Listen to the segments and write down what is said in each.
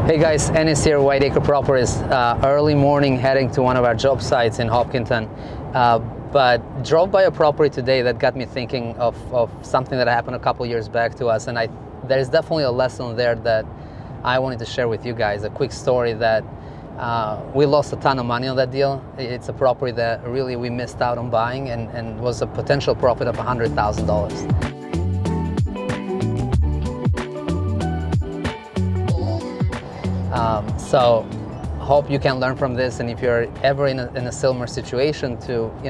Hey guys, Enis here, Whiteacre Properties. Early morning heading to one of our job sites in Hopkinton, but drove by a property today that got me thinking of something that happened a couple years back to us, and there's definitely a lesson there that I wanted to share with you guys. A quick story that we lost a ton of money on that deal. It's a property that really we missed out on buying and was a potential profit of $100,000. So hope you can learn from this, and if you're ever in a similar situation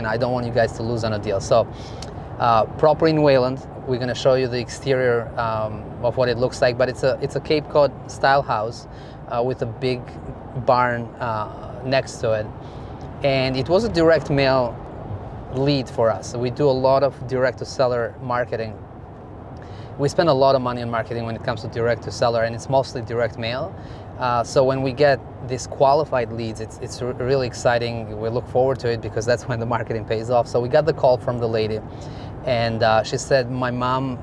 I don't want you guys to lose on a deal. So property in Wayland, we're going to show you the exterior of what it looks like, but it's a Cape Cod style house with a big barn next to it, and it was a direct mail lead for us. We do a lot of direct to seller marketing. We spend a lot of money on marketing when it comes to direct to seller, and it's mostly direct mail. So when we get these qualified leads, it's really exciting. We look forward to it because that's when the marketing pays off. So we got the call from the lady, and she said, my mom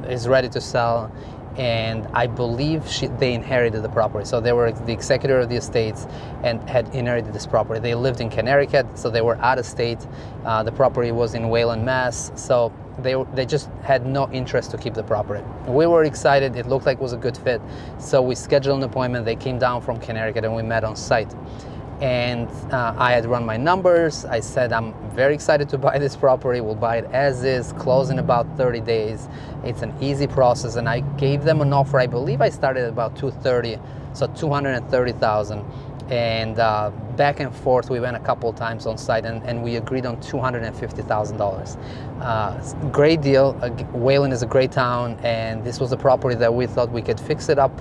is ready to sell, and I believe they inherited the property. So they were the executor of the estates and had inherited this property. They lived in Connecticut, so they were out of state. The property was in Wayland, Mass. So they just had no interest to keep the property. We were excited. It looked like it was a good fit. So we scheduled an appointment. They came down from Connecticut and we met on site. And I had run my numbers. I said, I'm very excited to buy this property. We'll buy it as is, close in about 30 days. It's an easy process. And I gave them an offer. I believe I started at about 230, so 230,000. And back and forth, we went a couple times on site, and we agreed on $250,000. Great deal. Wayland is a great town, and this was a property that we thought we could fix it up,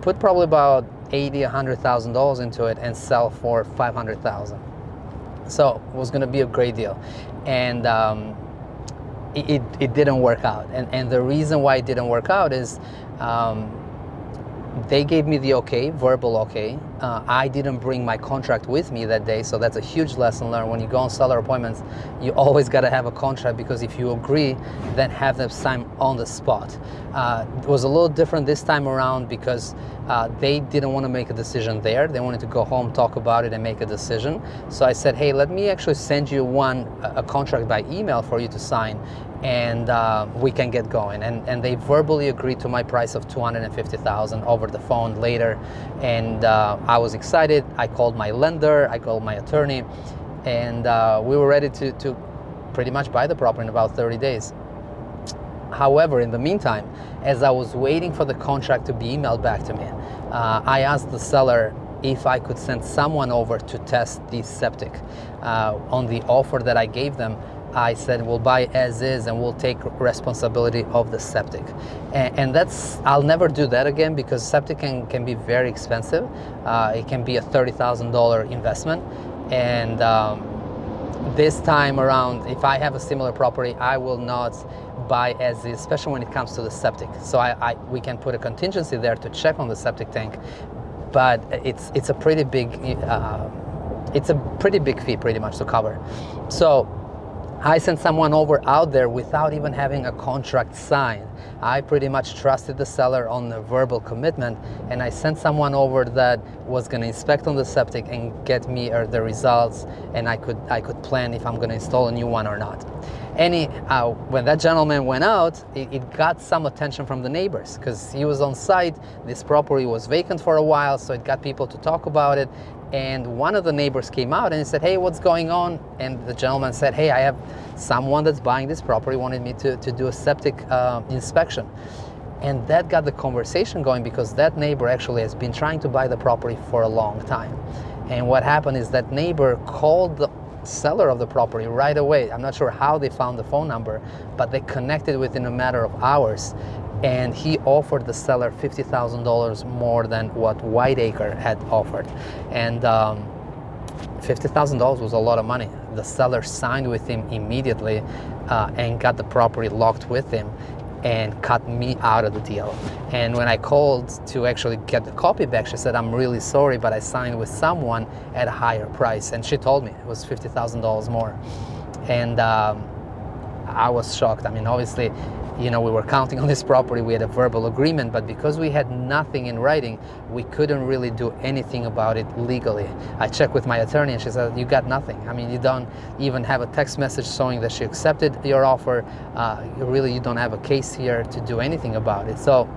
put probably about $100,000 into it, and sell for $500,000. So it was going to be a great deal, and it didn't work out. And the reason why it didn't work out is they gave me the okay, verbal okay. I didn't bring my contract with me that day, so that's a huge lesson learned. When you go on seller appointments, you always got to have a contract, because if you agree, then have them sign on the spot. It was a little different this time around because they didn't want to make a decision there. They wanted to go home, talk about it, and make a decision. So I said, hey, let me actually send you a contract by email for you to sign, and we can get going. And they verbally agreed to my price of $250,000 over the phone later, and I was excited. I called my lender, I called my attorney, and we were ready to pretty much buy the property in about 30 days. However, in the meantime, as I was waiting for the contract to be emailed back to me, I asked the seller if I could send someone over to test the septic. On the offer that I gave them, I said, we'll buy as is and we'll take responsibility of the septic. And I'll never do that again, because septic can be very expensive. It can be a $30,000 investment. And this time around, if I have a similar property, I will not buy as is, especially when it comes to the septic. So we can put a contingency there to check on the septic tank, but it's a pretty big fee pretty much to cover. So I sent someone out there without even having a contract signed. I pretty much trusted the seller on the verbal commitment, and I sent someone over that was going to inspect on the septic and get me the results, and I could plan if I'm going to install a new one or not. When that gentleman went out, it got some attention from the neighbors, because he was on site. This property was vacant for a while, so it got people to talk about it. And one of the neighbors came out and he said, hey, what's going on? And the gentleman said, hey, I have someone that's buying this property, wanted me to do a septic inspection. And that got the conversation going, because that neighbor actually has been trying to buy the property for a long time. And what happened is that neighbor called the seller of the property right away. I'm not sure how they found the phone number, but they connected within a matter of hours. And he offered the seller $50,000 more than what Whiteacre had offered. And $50,000 was a lot of money. The seller signed with him immediately and got the property locked with him and cut me out of the deal. And when I called to actually get the copy back, she said, I'm really sorry, but I signed with someone at a higher price. And she told me it was $50,000 more. And I was shocked. I mean, obviously, you know, we were counting on this property, we had a verbal agreement, but because we had nothing in writing, we couldn't really do anything about it legally. I checked with my attorney and she said, you got nothing. I mean, you don't even have a text message showing that she accepted your offer. You don't have a case here to do anything about it. So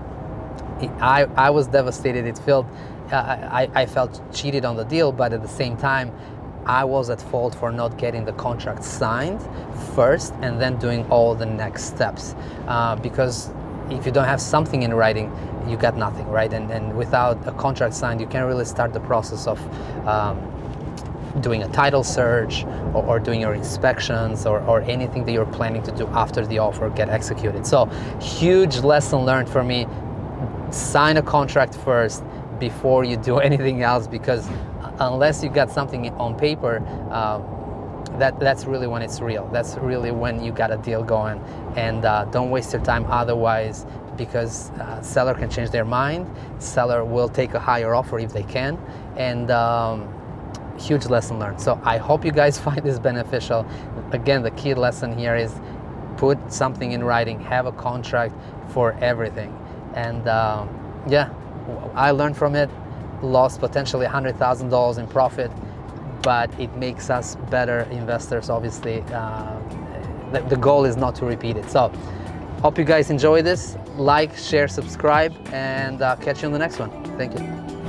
I was devastated. It felt, I felt cheated on the deal, but at the same time, I was at fault for not getting the contract signed first and then doing all the next steps. Because if you don't have something in writing, you got nothing, right? And without a contract signed, you can't really start the process of doing a title search or doing your inspections or anything that you're planning to do after the offer get executed. So huge lesson learned for me. Sign a contract first before you do anything else, because unless you got something on paper, that's really when it's real. That's really when you got a deal going. And don't waste your time otherwise, because seller can change their mind. Seller will take a higher offer if they can. And huge lesson learned. So I hope you guys find this beneficial. Again, the key lesson here is put something in writing, have a contract for everything. And yeah, I learned from it. Lost potentially $100,000 in profit, but it makes us better investors. Obviously, the goal is not to repeat it. So hope you guys enjoy this. Like, share, subscribe, and catch you on the next one. Thank you.